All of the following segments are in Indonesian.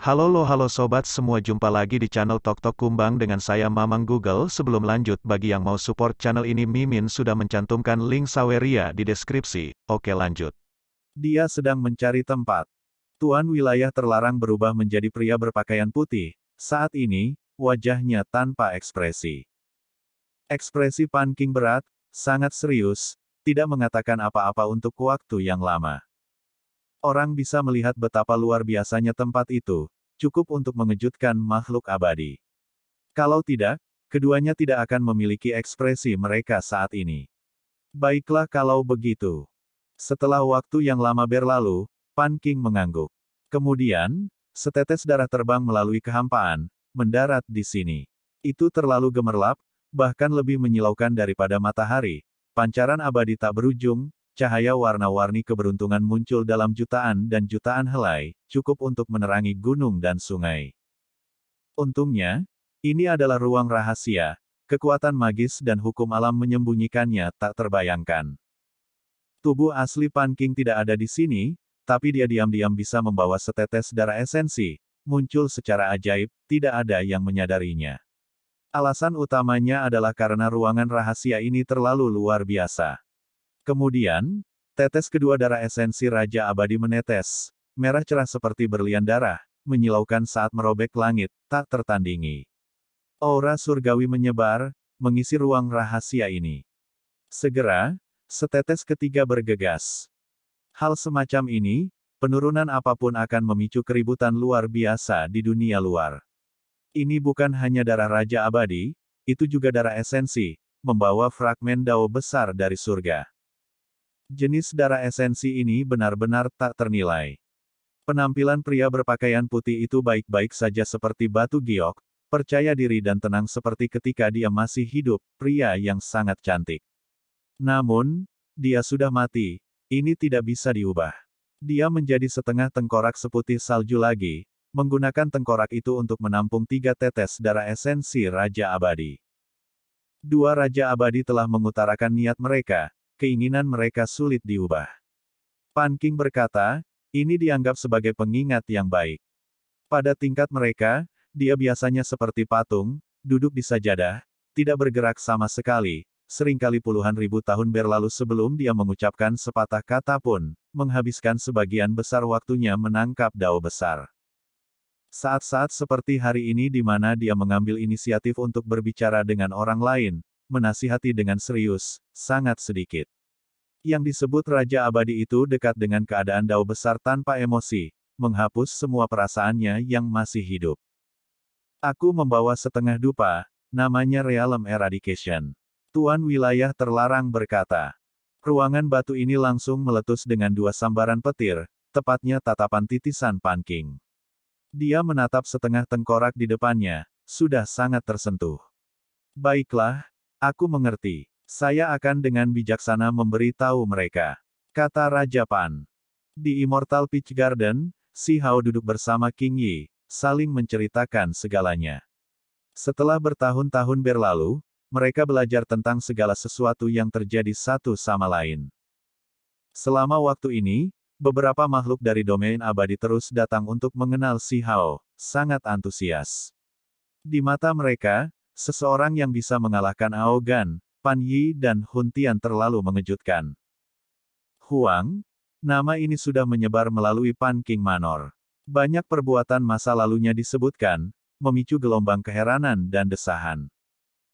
Halo sobat semua, jumpa lagi di channel Tok Tok Kumbang dengan saya Mamang Google. Sebelum lanjut, bagi yang mau support channel ini, Mimin sudah mencantumkan link Saweria di deskripsi. Oke, lanjut. Dia sedang mencari tempat. Tuan wilayah terlarang berubah menjadi pria berpakaian putih. Saat ini, wajahnya tanpa ekspresi. Ekspresi Pan King berat, sangat serius, tidak mengatakan apa-apa untuk waktu yang lama. Orang bisa melihat betapa luar biasanya tempat itu, cukup untuk mengejutkan makhluk abadi. Kalau tidak, keduanya tidak akan memiliki ekspresi mereka saat ini. Baiklah kalau begitu. Setelah waktu yang lama berlalu, Pan King mengangguk. Kemudian, setetes darah terbang melalui kehampaan, mendarat di sini. Itu terlalu gemerlap, bahkan lebih menyilaukan daripada matahari. Pancaran abadi tak berujung, cahaya warna-warni keberuntungan muncul dalam jutaan dan jutaan helai, cukup untuk menerangi gunung dan sungai. Untungnya, ini adalah ruang rahasia, kekuatan magis dan hukum alam menyembunyikannya tak terbayangkan. Tubuh asli Pan King tidak ada di sini, tapi dia diam-diam bisa membawa setetes darah esensi, muncul secara ajaib, tidak ada yang menyadarinya. Alasan utamanya adalah karena ruangan rahasia ini terlalu luar biasa. Kemudian, tetes kedua darah esensi Raja Abadi menetes, merah cerah seperti berlian darah, menyilaukan saat merobek langit, tak tertandingi. Aura surgawi menyebar, mengisi ruang rahasia ini. Segera, setetes ketiga bergegas. Hal semacam ini, penurunan apapun akan memicu keributan luar biasa di dunia luar. Ini bukan hanya darah Raja Abadi, itu juga darah esensi, membawa fragmen dao besar dari surga. Jenis darah esensi ini benar-benar tak ternilai. Penampilan pria berpakaian putih itu baik-baik saja seperti batu giok, percaya diri dan tenang seperti ketika dia masih hidup, pria yang sangat cantik. Namun, dia sudah mati, ini tidak bisa diubah. Dia menjadi setengah tengkorak seputih salju lagi, menggunakan tengkorak itu untuk menampung 3 tetes darah esensi Raja Abadi. Dua Raja Abadi telah mengutarakan niat mereka, keinginan mereka sulit diubah. Pan King berkata, ini dianggap sebagai pengingat yang baik. Pada tingkat mereka, dia biasanya seperti patung, duduk di sajadah, tidak bergerak sama sekali, seringkali puluhan ribu tahun berlalu sebelum dia mengucapkan sepatah kata pun, menghabiskan sebagian besar waktunya menangkap dao besar. Saat-saat seperti hari ini di mana dia mengambil inisiatif untuk berbicara dengan orang lain, menasihati dengan serius, sangat sedikit. Yang disebut Raja Abadi itu dekat dengan keadaan dao besar tanpa emosi, menghapus semua perasaannya yang masih hidup. Aku membawa setengah dupa, namanya Realm Eradication. Tuan wilayah terlarang berkata. Ruangan batu ini langsung meletus dengan 2 sambaran petir, tepatnya tatapan titisan Pan King. Dia menatap setengah tengkorak di depannya, sudah sangat tersentuh. Baiklah, aku mengerti. Saya akan dengan bijaksana memberitahu mereka, kata Raja Pan. Di Immortal Peach Garden, Si Hao duduk bersama King Yi, saling menceritakan segalanya. Setelah bertahun-tahun berlalu, mereka belajar tentang segala sesuatu yang terjadi satu sama lain. Selama waktu ini, beberapa makhluk dari domain abadi terus datang untuk mengenal Si Hao, sangat antusias. Di mata mereka, seseorang yang bisa mengalahkan Aogan, Pan Yi dan Hun Tian terlalu mengejutkan. Huang, nama ini sudah menyebar melalui Pan King Manor. Banyak perbuatan masa lalunya disebutkan, memicu gelombang keheranan dan desahan.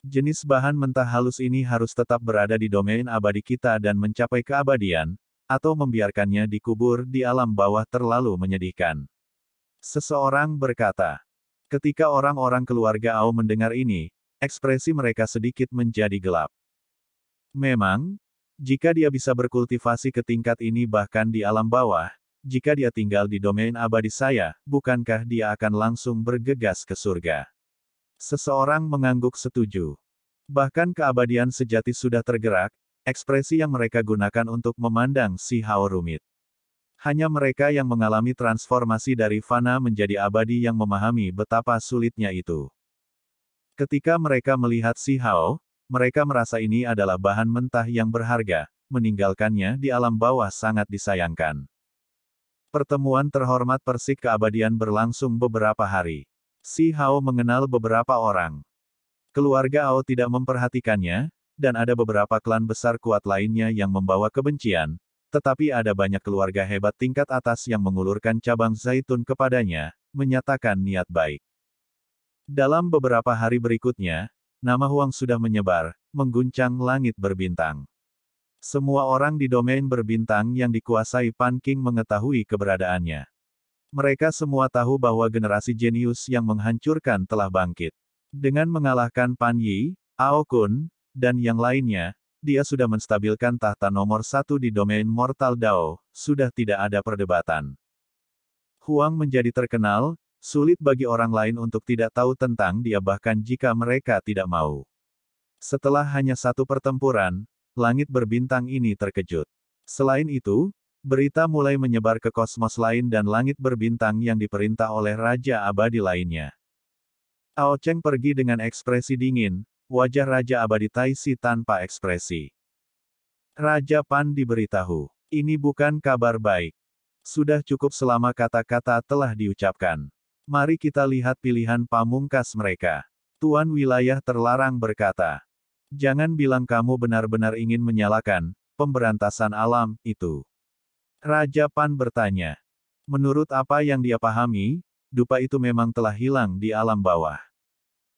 Jenis bahan mentah halus ini harus tetap berada di domain abadi kita dan mencapai keabadian, atau membiarkannya dikubur di alam bawah terlalu menyedihkan. Seseorang berkata. Ketika orang-orang keluarga Ao mendengar ini, ekspresi mereka sedikit menjadi gelap. Memang, jika dia bisa berkultivasi ke tingkat ini bahkan di alam bawah, jika dia tinggal di domain abadi saya, bukankah dia akan langsung bergegas ke surga? Seseorang mengangguk setuju. Bahkan keabadian sejati sudah tergerak, ekspresi yang mereka gunakan untuk memandang Si Hao rumit. Hanya mereka yang mengalami transformasi dari fana menjadi abadi yang memahami betapa sulitnya itu. Ketika mereka melihat Si Hao, mereka merasa ini adalah bahan mentah yang berharga, meninggalkannya di alam bawah sangat disayangkan. Pertemuan terhormat Persik Keabadian berlangsung beberapa hari. Si Hao mengenal beberapa orang. Keluarga Ao tidak memperhatikannya, dan ada beberapa klan besar kuat lainnya yang membawa kebencian, tetapi ada banyak keluarga hebat tingkat atas yang mengulurkan cabang zaitun kepadanya, menyatakan niat baik. Dalam beberapa hari berikutnya, nama Huang sudah menyebar, mengguncang langit berbintang. Semua orang di domain berbintang yang dikuasai Pan Qing mengetahui keberadaannya. Mereka semua tahu bahwa generasi jenius yang menghancurkan telah bangkit. Dengan mengalahkan Pan Yi, Ao Kun, dan yang lainnya, dia sudah menstabilkan tahta nomor 1 di domain Mortal Dao, sudah tidak ada perdebatan. Huang menjadi terkenal, sulit bagi orang lain untuk tidak tahu tentang dia bahkan jika mereka tidak mau. Setelah hanya satu pertempuran, langit berbintang ini terkejut. Selain itu, berita mulai menyebar ke kosmos lain dan langit berbintang yang diperintah oleh Raja Abadi lainnya. Ao Cheng pergi dengan ekspresi dingin, wajah Raja Abadi Taisi tanpa ekspresi. Raja Pan diberitahu, ini bukan kabar baik. Sudah cukup selama kata-kata telah diucapkan. Mari kita lihat pilihan pamungkas mereka. Tuan Wilayah Terlarang berkata, jangan bilang kamu benar-benar ingin menyalakan pemberantasan alam itu. Raja Pan bertanya. Menurut apa yang dia pahami, dupa itu memang telah hilang di alam bawah.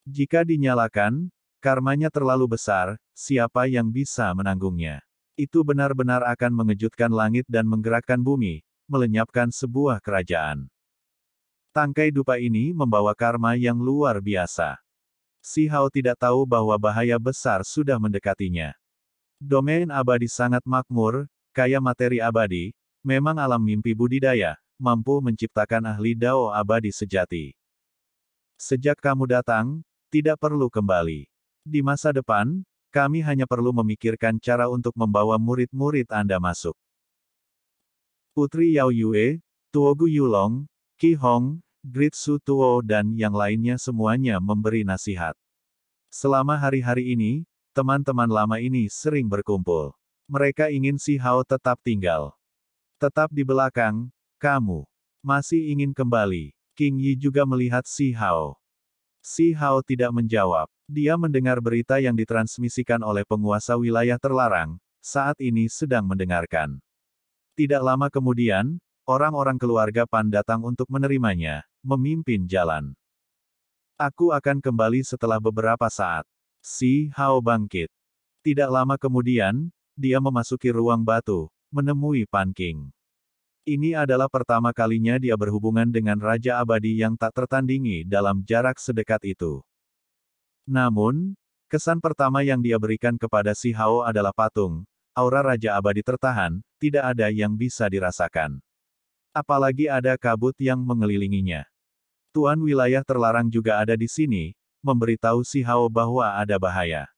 Jika dinyalakan, karmanya terlalu besar, siapa yang bisa menanggungnya? Itu benar-benar akan mengejutkan langit dan menggerakkan bumi, melenyapkan sebuah kerajaan. Tangkai dupa ini membawa karma yang luar biasa. Si Hao tidak tahu bahwa bahaya besar sudah mendekatinya. Domain abadi sangat makmur, kaya materi abadi, memang alam mimpi budidaya, mampu menciptakan ahli Dao abadi sejati. Sejak kamu datang, tidak perlu kembali. Di masa depan, kami hanya perlu memikirkan cara untuk membawa murid-murid Anda masuk. Putri Yao Yue, Tuogu Yulong, Qi Hong, Grid Su Tuo dan yang lainnya semuanya memberi nasihat. Selama hari-hari ini, teman-teman lama ini sering berkumpul. Mereka ingin Si Hao tetap tinggal. Tetap di belakang, kamu masih ingin kembali. King Yi juga melihat Si Hao. Si Hao tidak menjawab. Dia mendengar berita yang ditransmisikan oleh penguasa wilayah terlarang, saat ini sedang mendengarkan. Tidak lama kemudian, orang-orang keluarga Pan datang untuk menerimanya, memimpin jalan. Aku akan kembali setelah beberapa saat. Si Hao bangkit. Tidak lama kemudian, dia memasuki ruang batu, menemui Pan Qing. Ini adalah pertama kalinya dia berhubungan dengan Raja Abadi yang tak tertandingi dalam jarak sedekat itu. Namun, kesan pertama yang dia berikan kepada Si Hao adalah patung, aura Raja Abadi tertahan, tidak ada yang bisa dirasakan. Apalagi ada kabut yang mengelilinginya. Tuan Wilayah Terlarang juga ada di sini, memberitahu Si Hao bahwa ada bahaya.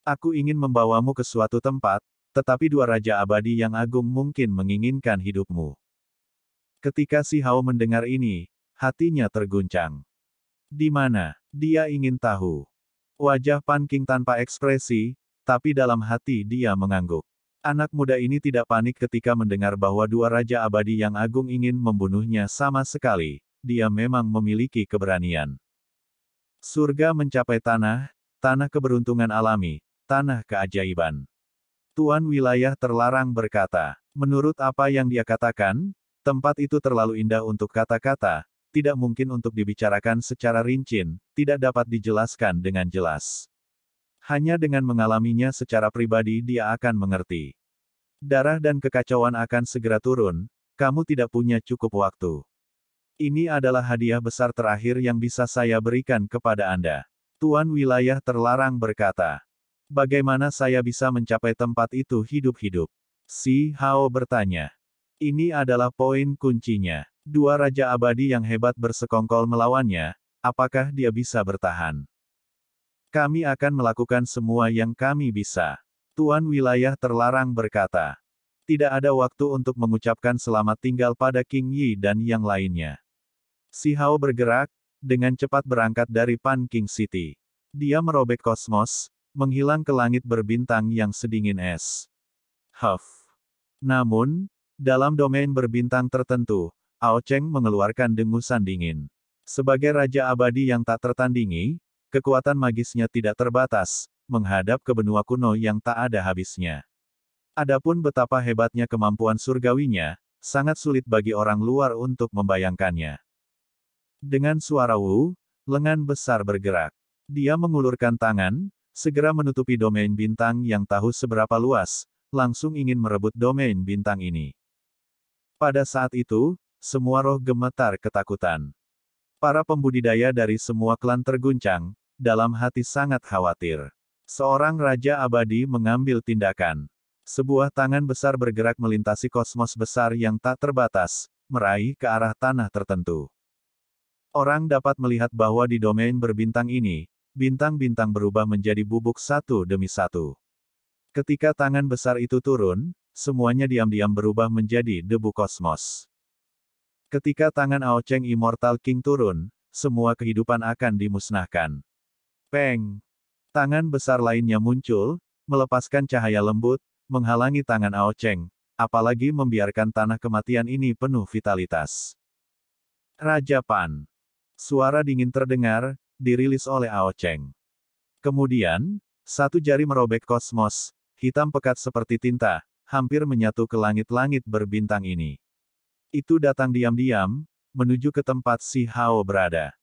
Aku ingin membawamu ke suatu tempat, tetapi dua Raja Abadi yang agung mungkin menginginkan hidupmu. Ketika Si Hao mendengar ini, hatinya terguncang. Di mana? Dia ingin tahu. Wajah Pan Qing tanpa ekspresi, tapi dalam hati dia mengangguk. Anak muda ini tidak panik ketika mendengar bahwa dua Raja Abadi yang agung ingin membunuhnya sama sekali, dia memang memiliki keberanian. Surga mencapai tanah, tanah keberuntungan alami, tanah keajaiban. Tuan Wilayah Terlarang berkata, menurut apa yang dia katakan, tempat itu terlalu indah untuk kata-kata, tidak mungkin untuk dibicarakan secara rinci, tidak dapat dijelaskan dengan jelas. Hanya dengan mengalaminya secara pribadi dia akan mengerti. Darah dan kekacauan akan segera turun, kamu tidak punya cukup waktu. Ini adalah hadiah besar terakhir yang bisa saya berikan kepada Anda. Tuan Wilayah Terlarang berkata, bagaimana saya bisa mencapai tempat itu hidup-hidup? Si Hao bertanya. Ini adalah poin kuncinya. Dua Raja Abadi yang hebat bersekongkol melawannya, apakah dia bisa bertahan? Kami akan melakukan semua yang kami bisa. Tuan Wilayah Terlarang berkata. Tidak ada waktu untuk mengucapkan selamat tinggal pada King Yi dan yang lainnya. Si Hao bergerak, dengan cepat berangkat dari Pan Qing City. Dia merobek kosmos, menghilang ke langit berbintang yang sedingin es. Huff. Namun, Dalam domain berbintang tertentu, Ao Cheng mengeluarkan dengusan dingin. Sebagai Raja Abadi yang tak tertandingi, kekuatan magisnya tidak terbatas, menghadap ke benua kuno yang tak ada habisnya. Adapun betapa hebatnya kemampuan surgawinya, sangat sulit bagi orang luar untuk membayangkannya. Dengan suara wu, lengan besar bergerak. Dia mengulurkan tangan, segera menutupi domain bintang yang tahu seberapa luas, langsung ingin merebut domain bintang ini. Pada saat itu, semua roh gemetar ketakutan. Para pembudidaya dari semua klan terguncang, dalam hati sangat khawatir. Seorang Raja Abadi mengambil tindakan. Sebuah tangan besar bergerak melintasi kosmos besar yang tak terbatas, meraih ke arah tanah tertentu. Orang dapat melihat bahwa di domain berbintang ini, bintang-bintang berubah menjadi bubuk satu demi satu. Ketika tangan besar itu turun, semuanya diam-diam berubah menjadi debu kosmos. Ketika tangan Ao Cheng Immortal King turun, semua kehidupan akan dimusnahkan. Peng! Tangan besar lainnya muncul, melepaskan cahaya lembut, menghalangi tangan Ao Cheng, apalagi membiarkan tanah kematian ini penuh vitalitas. Raja Pan. Suara dingin terdengar, dirilis oleh Ao Cheng. Kemudian, satu jari merobek kosmos, hitam pekat seperti tinta, hampir menyatu ke langit-langit berbintang ini. Itu datang diam-diam, menuju ke tempat si Hao berada.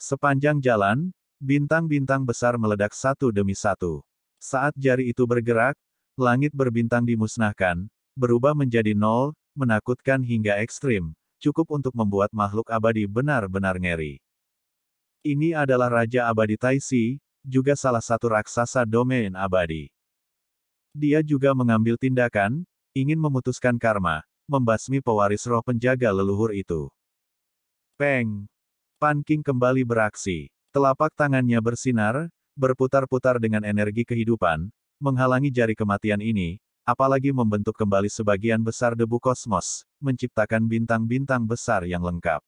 Sepanjang jalan, bintang-bintang besar meledak satu demi satu. Saat jari itu bergerak, langit berbintang dimusnahkan, berubah menjadi nol, menakutkan hingga ekstrim, cukup untuk membuat makhluk abadi benar-benar ngeri. Ini adalah Raja Abadi Taixi, juga salah satu raksasa domain abadi. Dia juga mengambil tindakan, ingin memutuskan karma, membasmi pewaris roh penjaga leluhur itu. Peng! Pan King kembali beraksi. Telapak tangannya bersinar, berputar-putar dengan energi kehidupan, menghalangi jari kematian ini, apalagi membentuk kembali sebagian besar debu kosmos, menciptakan bintang-bintang besar yang lengkap.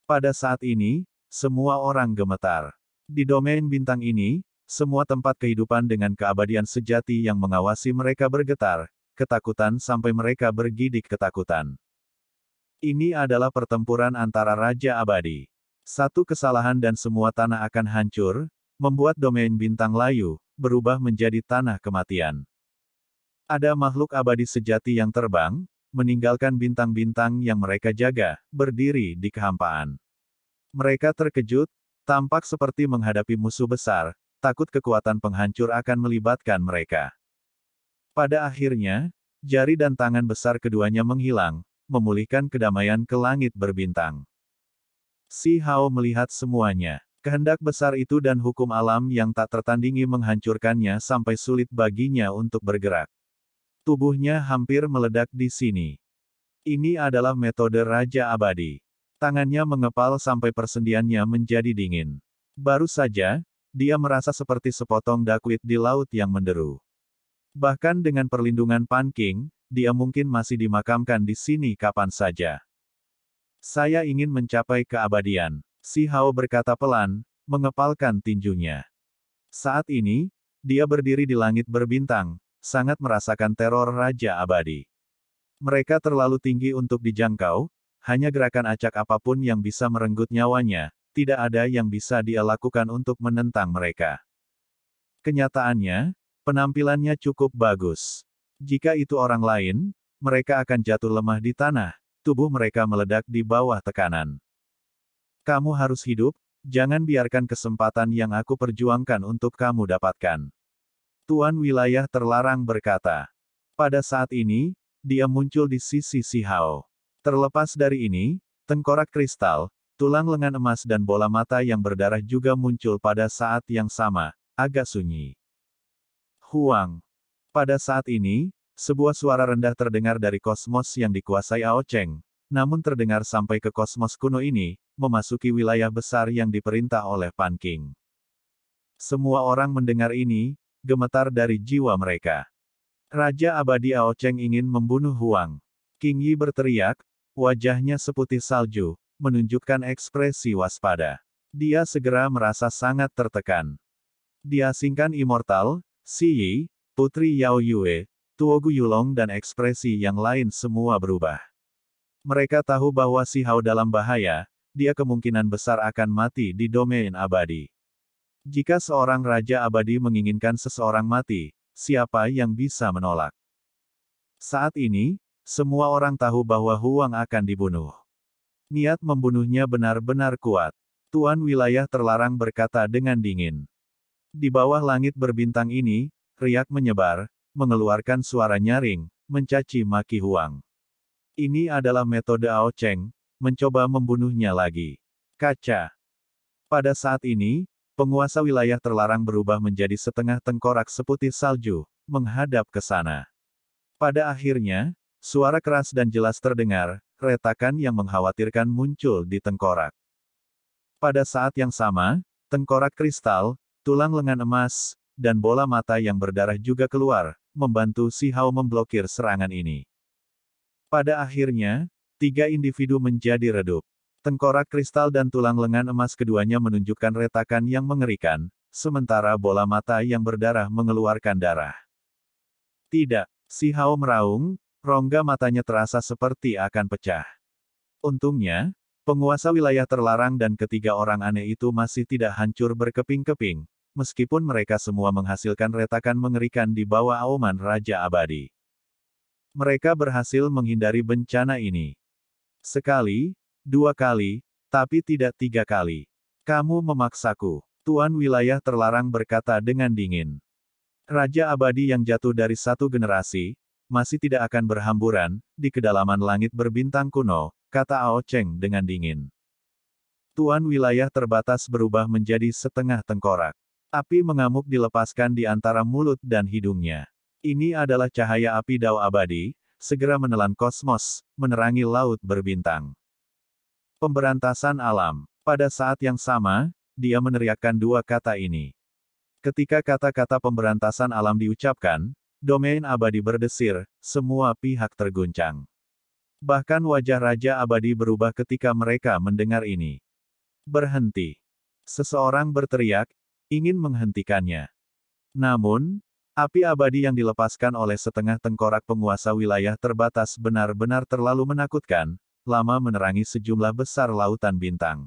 Pada saat ini, semua orang gemetar. Di domain bintang ini, semua tempat kehidupan dengan keabadian sejati yang mengawasi mereka bergetar, ketakutan sampai mereka bergidik ketakutan. Ini adalah pertempuran antara Raja Abadi. Satu kesalahan dan semua tanah akan hancur, membuat domain bintang layu, berubah menjadi tanah kematian. Ada makhluk abadi sejati yang terbang, meninggalkan bintang-bintang yang mereka jaga, berdiri di kehampaan. Mereka terkejut, tampak seperti menghadapi musuh besar, takut kekuatan penghancur akan melibatkan mereka. Pada akhirnya, jari dan tangan besar keduanya menghilang, memulihkan kedamaian ke langit berbintang. Si Hao melihat semuanya. Kehendak besar itu dan hukum alam yang tak tertandingi menghancurkannya sampai sulit baginya untuk bergerak. Tubuhnya hampir meledak di sini. Ini adalah metode Raja Abadi. Tangannya mengepal sampai persendiannya menjadi dingin. Baru saja, dia merasa seperti sepotong dakwit di laut yang menderu. Bahkan dengan perlindungan Pan King, dia mungkin masih dimakamkan di sini kapan saja. Saya ingin mencapai keabadian. Si Hao berkata pelan, mengepalkan tinjunya. Saat ini, dia berdiri di langit berbintang, sangat merasakan teror Raja Abadi. Mereka terlalu tinggi untuk dijangkau, hanya gerakan acak apapun yang bisa merenggut nyawanya, tidak ada yang bisa dia lakukan untuk menentang mereka. Kenyataannya, penampilannya cukup bagus. Jika itu orang lain, mereka akan jatuh lemah di tanah, tubuh mereka meledak di bawah tekanan. Kamu harus hidup, jangan biarkan kesempatan yang aku perjuangkan untuk kamu dapatkan. Tuan wilayah terlarang berkata. Pada saat ini, dia muncul di sisi si Hao. Terlepas dari ini, tengkorak kristal, tulang lengan emas dan bola mata yang berdarah juga muncul pada saat yang sama, agak sunyi. Huang. Pada saat ini, sebuah suara rendah terdengar dari kosmos yang dikuasai Ao Cheng, namun terdengar sampai ke kosmos kuno ini, memasuki wilayah besar yang diperintah oleh Pan King. Semua orang mendengar ini, gemetar dari jiwa mereka. Raja Abadi Ao Cheng ingin membunuh Huang. King Yi berteriak, wajahnya seputih salju, menunjukkan ekspresi waspada. Dia segera merasa sangat tertekan. Diasingkan immortal, Si Yi, putri Yao Yue, Tuogu Yulong dan ekspresi yang lain semua berubah. Mereka tahu bahwa Si Hao dalam bahaya, dia kemungkinan besar akan mati di domain abadi. Jika seorang raja abadi menginginkan seseorang mati, siapa yang bisa menolak? Saat ini, semua orang tahu bahwa Huang akan dibunuh. Niat membunuhnya benar-benar kuat. Tuan wilayah terlarang berkata dengan dingin. Di bawah langit berbintang ini, riak menyebar, mengeluarkan suara nyaring, mencaci maki Huang. Ini adalah metode Ao Cheng, mencoba membunuhnya lagi. Kaca. Pada saat ini, penguasa wilayah terlarang berubah menjadi setengah tengkorak seputih salju, menghadap ke sana. Pada akhirnya, suara keras dan jelas terdengar, retakan yang mengkhawatirkan muncul di tengkorak. Pada saat yang sama, tengkorak kristal, tulang lengan emas, dan bola mata yang berdarah juga keluar, membantu Si Hao memblokir serangan ini. Pada akhirnya, 3 individu menjadi redup. Tengkorak kristal dan tulang lengan emas keduanya menunjukkan retakan yang mengerikan, sementara bola mata yang berdarah mengeluarkan darah. Tidak, Si Hao meraung, rongga matanya terasa seperti akan pecah. Untungnya, penguasa wilayah terlarang dan ketiga orang aneh itu masih tidak hancur berkeping-keping, meskipun mereka semua menghasilkan retakan mengerikan di bawah auman Raja Abadi. Mereka berhasil menghindari bencana ini. Sekali, 2 kali, tapi tidak 3 kali. Kamu memaksaku. Tuan wilayah terlarang berkata dengan dingin. Raja Abadi yang jatuh dari satu generasi, masih tidak akan berhamburan, di kedalaman langit berbintang kuno, kata Ao Cheng dengan dingin. Tuan wilayah terbatas berubah menjadi setengah tengkorak. Api mengamuk dilepaskan di antara mulut dan hidungnya. Ini adalah cahaya api Dao abadi, segera menelan kosmos, menerangi laut berbintang. Pemberantasan alam. Pada saat yang sama, dia meneriakkan 2 kata ini. Ketika kata-kata pemberantasan alam diucapkan, domain abadi berdesir, semua pihak terguncang. Bahkan wajah Raja Abadi berubah ketika mereka mendengar ini. Berhenti. Seseorang berteriak, ingin menghentikannya. Namun, api abadi yang dilepaskan oleh setengah tengkorak penguasa wilayah terbatas benar-benar terlalu menakutkan, lama menerangi sejumlah besar lautan bintang.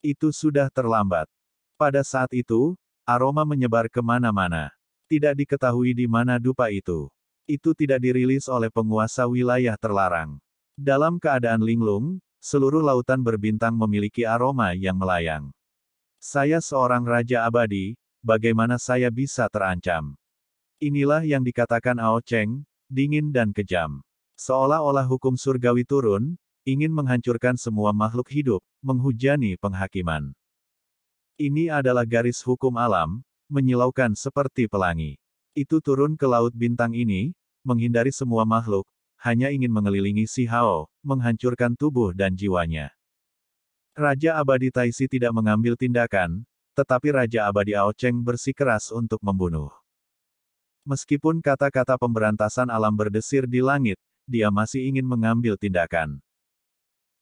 Itu sudah terlambat. Pada saat itu, aroma menyebar kemana-mana. Tidak diketahui di mana dupa itu. Itu tidak dirilis oleh penguasa wilayah terlarang. Dalam keadaan linglung, seluruh lautan berbintang memiliki aroma yang melayang. Saya seorang Raja Abadi, bagaimana saya bisa terancam? Inilah yang dikatakan Ao Cheng, dingin dan kejam. Seolah-olah hukum surgawi turun, ingin menghancurkan semua makhluk hidup, menghujani penghakiman. Ini adalah garis hukum alam, menyilaukan seperti pelangi. Itu turun ke laut bintang ini, menghindari semua makhluk, hanya ingin mengelilingi Si Hao, menghancurkan tubuh dan jiwanya. Raja Abadi Taisi tidak mengambil tindakan, tetapi Raja Abadi Ao Cheng bersikeras untuk membunuh. Meskipun kata-kata pemberantasan alam berdesir di langit, dia masih ingin mengambil tindakan.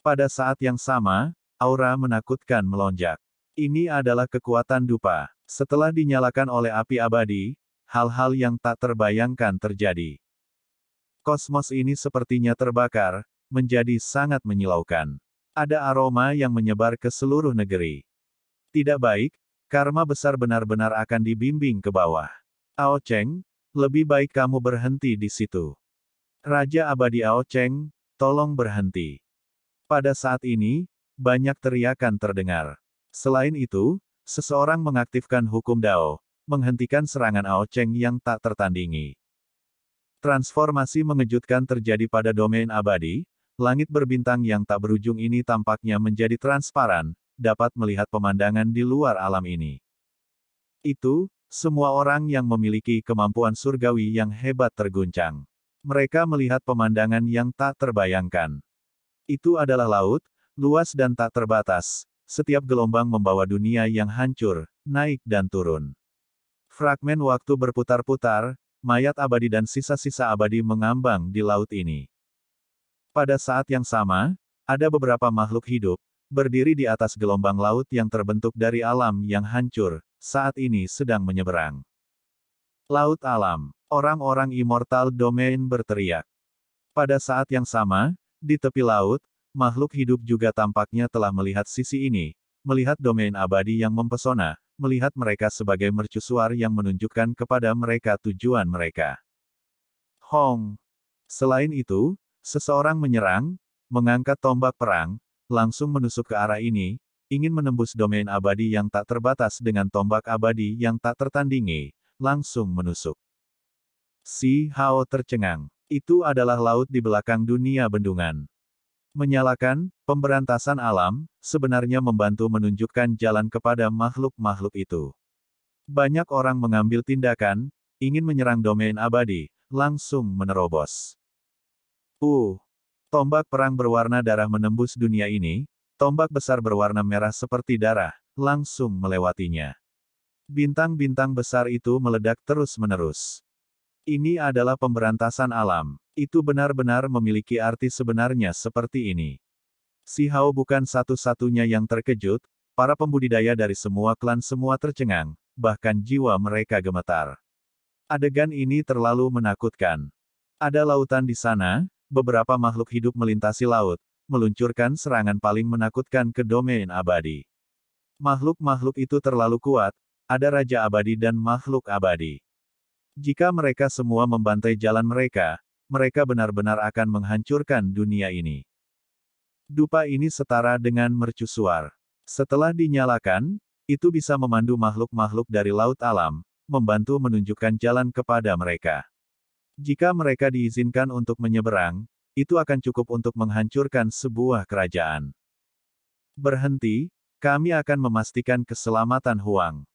Pada saat yang sama, aura menakutkan melonjak. Ini adalah kekuatan dupa. Setelah dinyalakan oleh api abadi, hal-hal yang tak terbayangkan terjadi. Kosmos ini sepertinya terbakar, menjadi sangat menyilaukan. Ada aroma yang menyebar ke seluruh negeri. Tidak baik, karma besar benar-benar akan dibimbing ke bawah. Ao Cheng, lebih baik kamu berhenti di situ. Raja Abadi Ao Cheng, tolong berhenti. Pada saat ini, banyak teriakan terdengar. Selain itu, seseorang mengaktifkan hukum Dao, menghentikan serangan Ao Cheng yang tak tertandingi. Transformasi mengejutkan terjadi pada domain abadi, langit berbintang yang tak berujung ini tampaknya menjadi transparan, dapat melihat pemandangan di luar alam ini. Itu, semua orang yang memiliki kemampuan surgawi yang hebat terguncang. Mereka melihat pemandangan yang tak terbayangkan. Itu adalah laut, luas dan tak terbatas, setiap gelombang membawa dunia yang hancur, naik dan turun. Fragmen waktu berputar-putar, mayat abadi dan sisa-sisa abadi mengambang di laut ini. Pada saat yang sama, ada beberapa makhluk hidup, berdiri di atas gelombang laut yang terbentuk dari alam yang hancur, saat ini sedang menyeberang. Laut alam. Orang-orang immortal domain berteriak. Pada saat yang sama, di tepi laut, makhluk hidup juga tampaknya telah melihat sisi ini, melihat domain abadi yang mempesona, melihat mereka sebagai mercusuar yang menunjukkan kepada mereka tujuan mereka. Hong. Selain itu, seseorang menyerang, mengangkat tombak perang, langsung menusuk ke arah ini, ingin menembus domain abadi yang tak terbatas dengan tombak abadi yang tak tertandingi, langsung menusuk. Si Hao tercengang. Itu adalah laut di belakang dunia bendungan. Menyalakan, pemberantasan alam, sebenarnya membantu menunjukkan jalan kepada makhluk-makhluk itu. Banyak orang mengambil tindakan, ingin menyerang domain abadi, langsung menerobos. Tombak perang berwarna darah menembus dunia ini, tombak besar berwarna merah seperti darah, langsung melewatinya. Bintang-bintang besar itu meledak terus-menerus. Ini adalah pemberantasan alam. Itu benar-benar memiliki arti sebenarnya seperti ini. Si Hao bukan satu-satunya yang terkejut, para pembudidaya dari semua klan semua tercengang, bahkan jiwa mereka gemetar. Adegan ini terlalu menakutkan. Ada lautan di sana, beberapa makhluk hidup melintasi laut, meluncurkan serangan paling menakutkan ke domain abadi. Makhluk-makhluk itu terlalu kuat, ada Raja Abadi dan makhluk abadi. Jika mereka semua membantai jalan mereka, mereka benar-benar akan menghancurkan dunia ini. Dupa ini setara dengan mercusuar. Setelah dinyalakan, itu bisa memandu makhluk-makhluk dari laut alam, membantu menunjukkan jalan kepada mereka. Jika mereka diizinkan untuk menyeberang, itu akan cukup untuk menghancurkan sebuah kerajaan. Berhenti, kami akan memastikan keselamatan Huang.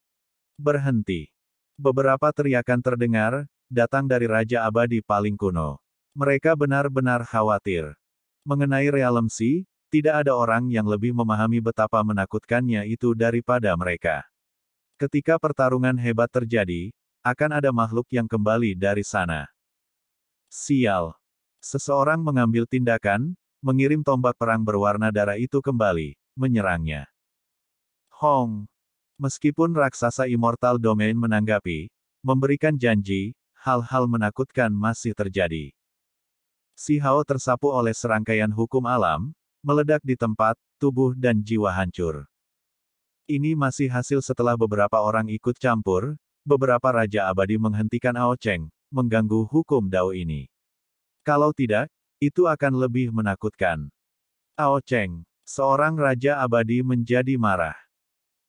Berhenti. Beberapa teriakan terdengar, datang dari Raja Abadi paling kuno. Mereka benar-benar khawatir. Mengenai Realm Sea, tidak ada orang yang lebih memahami betapa menakutkannya itu daripada mereka. Ketika pertarungan hebat terjadi, akan ada makhluk yang kembali dari sana. Sial. Seseorang mengambil tindakan, mengirim tombak perang berwarna darah itu kembali, menyerangnya. Hong. Meskipun raksasa Immortal Domain menanggapi, memberikan janji, hal-hal menakutkan masih terjadi. Si Hao tersapu oleh serangkaian hukum alam, meledak di tempat, tubuh dan jiwa hancur. Ini masih hasil setelah beberapa orang ikut campur, beberapa Raja Abadi menghentikan Ao Cheng, mengganggu hukum Dao ini. Kalau tidak, itu akan lebih menakutkan. Ao Cheng, seorang Raja Abadi menjadi marah.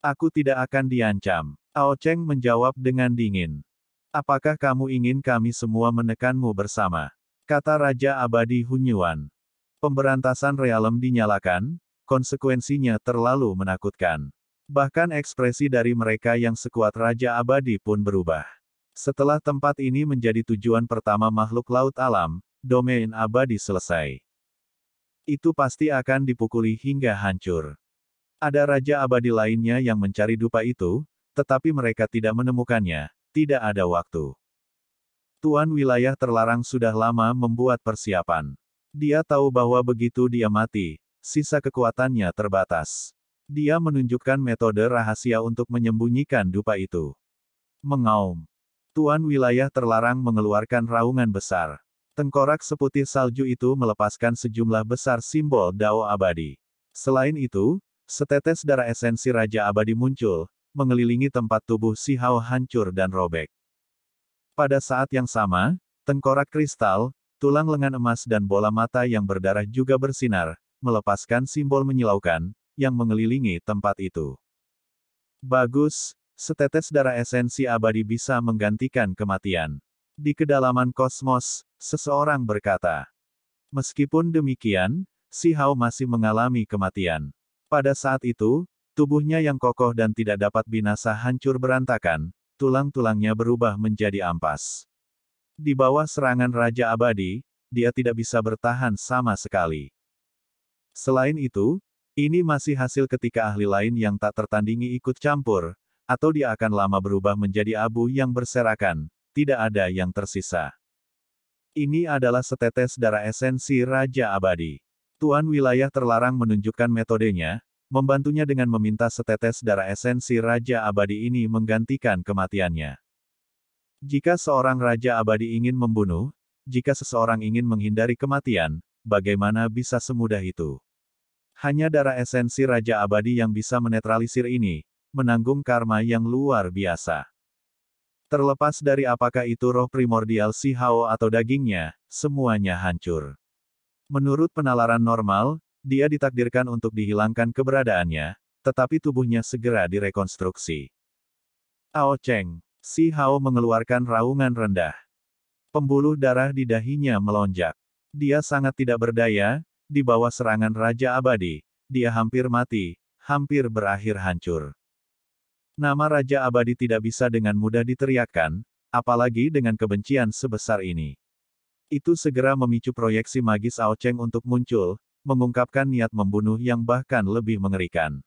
Aku tidak akan diancam. Ao Cheng menjawab dengan dingin. Apakah kamu ingin kami semua menekanmu bersama? Kata Raja Abadi Hunyuan. Pemberantasan realem dinyalakan, konsekuensinya terlalu menakutkan. Bahkan ekspresi dari mereka yang sekuat Raja Abadi pun berubah. Setelah tempat ini menjadi tujuan pertama makhluk laut alam, domain abadi selesai. Itu pasti akan dipukuli hingga hancur. Ada Raja Abadi lainnya yang mencari dupa itu, tetapi mereka tidak menemukannya, tidak ada waktu. Tuan wilayah terlarang sudah lama membuat persiapan. Dia tahu bahwa begitu dia mati, sisa kekuatannya terbatas. Dia menunjukkan metode rahasia untuk menyembunyikan dupa itu. Mengaum. Tuan wilayah terlarang mengeluarkan raungan besar. Tengkorak seputih salju itu melepaskan sejumlah besar simbol Dao abadi. Selain itu, setetes darah esensi Raja Abadi muncul, mengelilingi tempat tubuh Si Hao hancur dan robek. Pada saat yang sama, tengkorak kristal, tulang lengan emas dan bola mata yang berdarah juga bersinar, melepaskan simbol menyilaukan, yang mengelilingi tempat itu. Bagus, setetes darah esensi abadi bisa menggantikan kematian. Di kedalaman kosmos, seseorang berkata. Meskipun demikian, Si Hao masih mengalami kematian. Pada saat itu, tubuhnya yang kokoh dan tidak dapat binasa hancur berantakan, tulang-tulangnya berubah menjadi ampas. Di bawah serangan Raja Abadi, dia tidak bisa bertahan sama sekali. Selain itu, ini masih hasil ketika ahli lain yang tak tertandingi ikut campur, atau dia akan lama berubah menjadi abu yang berserakan, tidak ada yang tersisa. Ini adalah setetes darah esensi Raja Abadi. Tuan wilayah terlarang menunjukkan metodenya, membantunya dengan meminta setetes darah esensi Raja Abadi ini menggantikan kematiannya. Jika seorang raja abadi ingin membunuh, jika seseorang ingin menghindari kematian, bagaimana bisa semudah itu? Hanya darah esensi raja abadi yang bisa menetralisir ini, menanggung karma yang luar biasa. Terlepas dari apakah itu roh primordial si Hao atau dagingnya, semuanya hancur. Menurut penalaran normal, dia ditakdirkan untuk dihilangkan keberadaannya, tetapi tubuhnya segera direkonstruksi. Ao Cheng, si Hao mengeluarkan raungan rendah. Pembuluh darah di dahinya melonjak. Dia sangat tidak berdaya, di bawah serangan Raja Abadi, dia hampir mati, hampir berakhir hancur. Nama Raja Abadi tidak bisa dengan mudah diteriakkan, apalagi dengan kebencian sebesar ini. Itu segera memicu proyeksi magis Ao Cheng untuk muncul, mengungkapkan niat membunuh yang bahkan lebih mengerikan.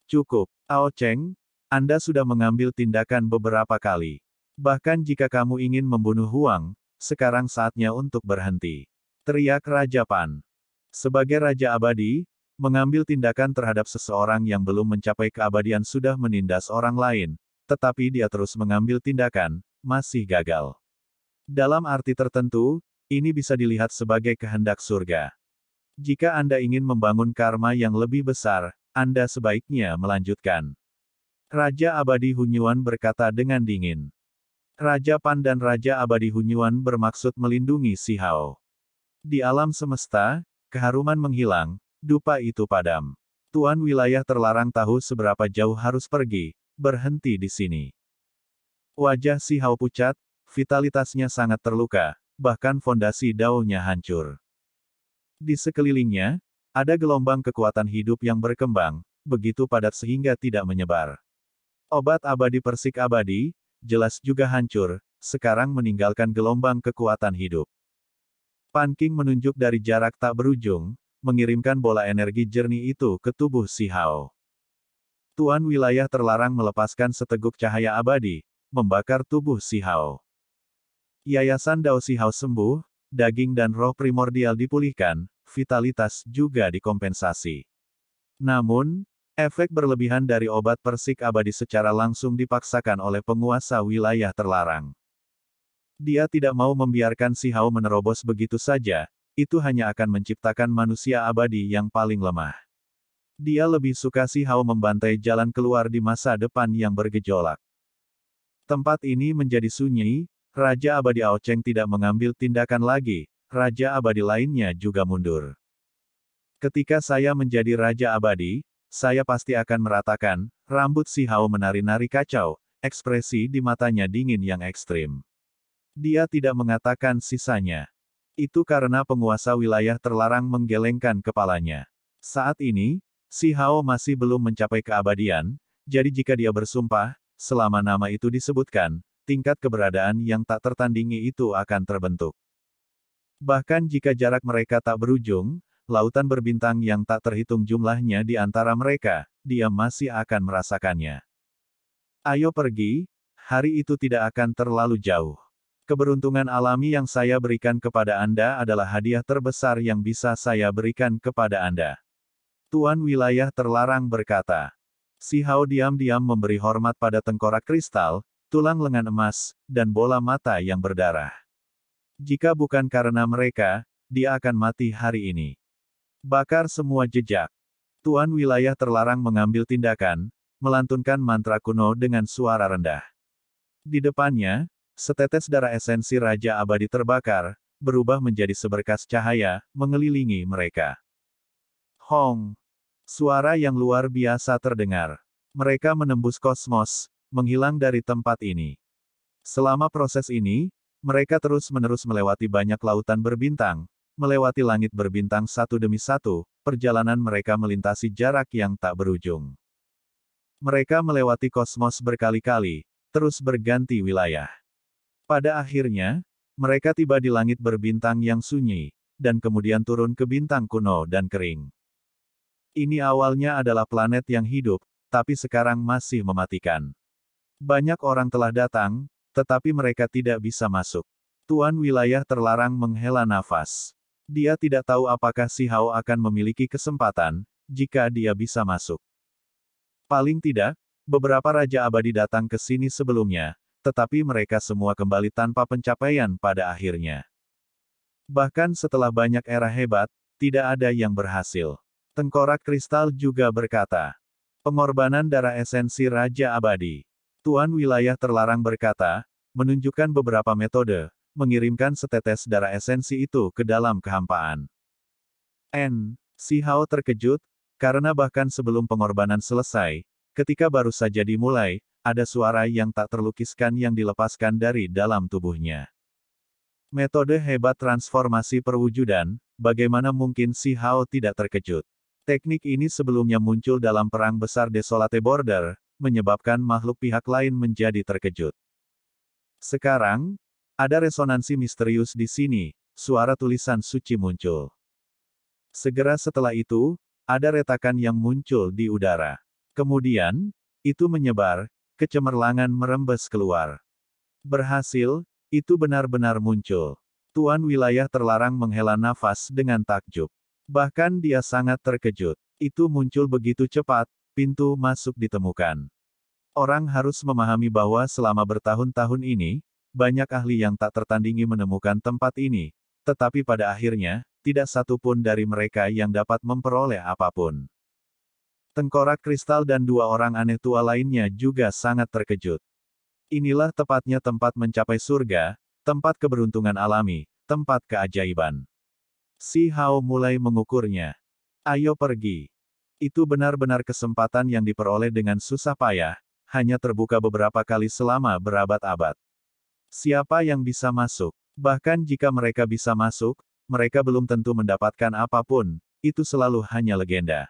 Cukup, Ao Cheng, Anda sudah mengambil tindakan beberapa kali. Bahkan jika kamu ingin membunuh Huang, sekarang saatnya untuk berhenti. Teriak Raja Pan. Sebagai Raja Abadi, mengambil tindakan terhadap seseorang yang belum mencapai keabadian sudah menindas orang lain, tetapi dia terus mengambil tindakan, masih gagal. Dalam arti tertentu, ini bisa dilihat sebagai kehendak surga. Jika Anda ingin membangun karma yang lebih besar, Anda sebaiknya melanjutkan. Raja Abadi Hunyuan berkata dengan dingin. Raja Pan dan Raja Abadi Hunyuan bermaksud melindungi si Hao. Di alam semesta, keharuman menghilang, dupa itu padam. Tuan wilayah terlarang tahu seberapa jauh harus pergi, berhenti di sini. Wajah si Hao pucat, vitalitasnya sangat terluka, bahkan fondasi daunnya hancur. Di sekelilingnya, ada gelombang kekuatan hidup yang berkembang, begitu padat sehingga tidak menyebar. Obat abadi persik abadi, jelas juga hancur, sekarang meninggalkan gelombang kekuatan hidup. Pan Qing menunjuk dari jarak tak berujung, mengirimkan bola energi jernih itu ke tubuh si Hao. Tuan wilayah terlarang melepaskan seteguk cahaya abadi, membakar tubuh si Hao. Yayasan Dao si Hao sembuh, daging dan roh primordial dipulihkan, vitalitas juga dikompensasi. Namun, efek berlebihan dari obat persik abadi secara langsung dipaksakan oleh penguasa wilayah terlarang. Dia tidak mau membiarkan si Hao menerobos begitu saja, itu hanya akan menciptakan manusia abadi yang paling lemah. Dia lebih suka si Hao membantai jalan keluar di masa depan yang bergejolak. Tempat ini menjadi sunyi, Raja Abadi Ao Cheng tidak mengambil tindakan lagi, Raja Abadi lainnya juga mundur. Ketika saya menjadi Raja Abadi, saya pasti akan meratakan, rambut si Hao menari-nari kacau, ekspresi di matanya dingin yang ekstrim. Dia tidak mengatakan sisanya. Itu karena penguasa wilayah terlarang menggelengkan kepalanya. Saat ini, si Hao masih belum mencapai keabadian, jadi jika dia bersumpah, selama nama itu disebutkan, tingkat keberadaan yang tak tertandingi itu akan terbentuk. Bahkan jika jarak mereka tak berujung, lautan berbintang yang tak terhitung jumlahnya di antara mereka, dia masih akan merasakannya. Ayo pergi, hari itu tidak akan terlalu jauh. Keberuntungan alami yang saya berikan kepada Anda adalah hadiah terbesar yang bisa saya berikan kepada Anda. Tuan wilayah terlarang berkata. Si Hao diam-diam memberi hormat pada tengkorak kristal, tulang lengan emas, dan bola mata yang berdarah. Jika bukan karena mereka, dia akan mati hari ini. Bakar semua jejak. Tuan wilayah terlarang mengambil tindakan, melantunkan mantra kuno dengan suara rendah. Di depannya, setetes darah esensi Raja Abadi terbakar, berubah menjadi seberkas cahaya, mengelilingi mereka. Hong! Suara yang luar biasa terdengar. Mereka menembus kosmos, menghilang dari tempat ini. Selama proses ini, mereka terus-menerus melewati banyak lautan berbintang, melewati langit berbintang satu demi satu, perjalanan mereka melintasi jarak yang tak berujung. Mereka melewati kosmos berkali-kali, terus berganti wilayah. Pada akhirnya, mereka tiba di langit berbintang yang sunyi, dan kemudian turun ke bintang kuno dan kering. Ini awalnya adalah planet yang hidup, tapi sekarang masih mematikan. Banyak orang telah datang, tetapi mereka tidak bisa masuk. Tuan wilayah terlarang menghela nafas. Dia tidak tahu apakah si Hao akan memiliki kesempatan, jika dia bisa masuk. Paling tidak, beberapa Raja Abadi datang ke sini sebelumnya, tetapi mereka semua kembali tanpa pencapaian pada akhirnya. Bahkan setelah banyak era hebat, tidak ada yang berhasil. Tengkorak kristal juga berkata, pengorbanan darah esensi Raja Abadi. Tuan Wilayah Terlarang berkata, menunjukkan beberapa metode, mengirimkan setetes darah esensi itu ke dalam kehampaan. Si Hao terkejut, karena bahkan sebelum pengorbanan selesai, ketika baru saja dimulai, ada suara yang tak terlukiskan yang dilepaskan dari dalam tubuhnya. Metode hebat transformasi perwujudan, bagaimana mungkin Si Hao tidak terkejut? Teknik ini sebelumnya muncul dalam Perang Besar Desolate Border, menyebabkan makhluk pihak lain menjadi terkejut. Sekarang, ada resonansi misterius di sini, suara tulisan suci muncul. Segera setelah itu, ada retakan yang muncul di udara. Kemudian, itu menyebar, kecemerlangan merembes keluar. Berhasil, itu benar-benar muncul. Tuan Wilayah Terlarang menghela nafas dengan takjub. Bahkan dia sangat terkejut. Itu muncul begitu cepat, pintu masuk ditemukan. Orang harus memahami bahwa selama bertahun-tahun ini, banyak ahli yang tak tertandingi menemukan tempat ini, tetapi pada akhirnya, tidak satu pun dari mereka yang dapat memperoleh apapun. Tengkorak kristal dan dua orang aneh tua lainnya juga sangat terkejut. Inilah tepatnya tempat mencapai surga, tempat keberuntungan alami, tempat keajaiban. Si Hao mulai mengukurnya. Ayo pergi. Itu benar-benar kesempatan yang diperoleh dengan susah payah, hanya terbuka beberapa kali selama berabad-abad. Siapa yang bisa masuk? Bahkan jika mereka bisa masuk, mereka belum tentu mendapatkan apapun, itu selalu hanya legenda.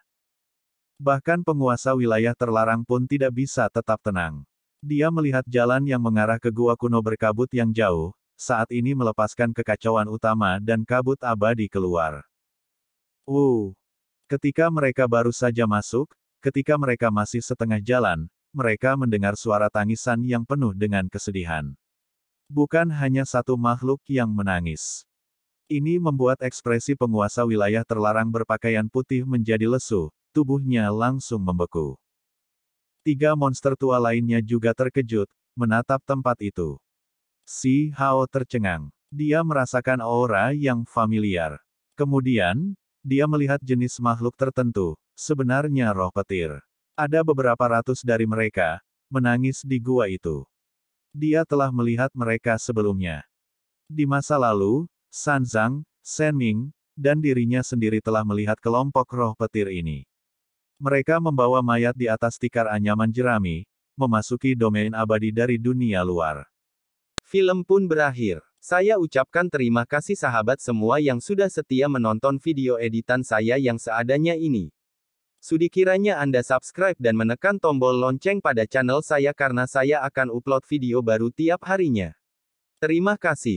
Bahkan penguasa wilayah terlarang pun tidak bisa tetap tenang. Dia melihat jalan yang mengarah ke gua kuno berkabut yang jauh, saat ini melepaskan kekacauan utama dan kabut abadi keluar. Ketika mereka baru saja masuk, ketika mereka masih setengah jalan, mereka mendengar suara tangisan yang penuh dengan kesedihan. Bukan hanya satu makhluk yang menangis. Ini membuat ekspresi penguasa wilayah terlarang berpakaian putih menjadi lesu, tubuhnya langsung membeku. 3 monster tua lainnya juga terkejut, menatap tempat itu. Si Hao tercengang. Dia merasakan aura yang familiar. Kemudian, dia melihat jenis makhluk tertentu, sebenarnya roh petir. Ada beberapa ratus dari mereka, menangis di gua itu. Dia telah melihat mereka sebelumnya. Di masa lalu, Sanzang, Senming, dan dirinya sendiri telah melihat kelompok roh petir ini. Mereka membawa mayat di atas tikar anyaman jerami, memasuki domain abadi dari dunia luar. Film pun berakhir. Saya ucapkan terima kasih sahabat semua yang sudah setia menonton video editan saya yang seadanya ini. Sudi kiranya Anda subscribe dan menekan tombol lonceng pada channel saya karena saya akan upload video baru tiap harinya. Terima kasih.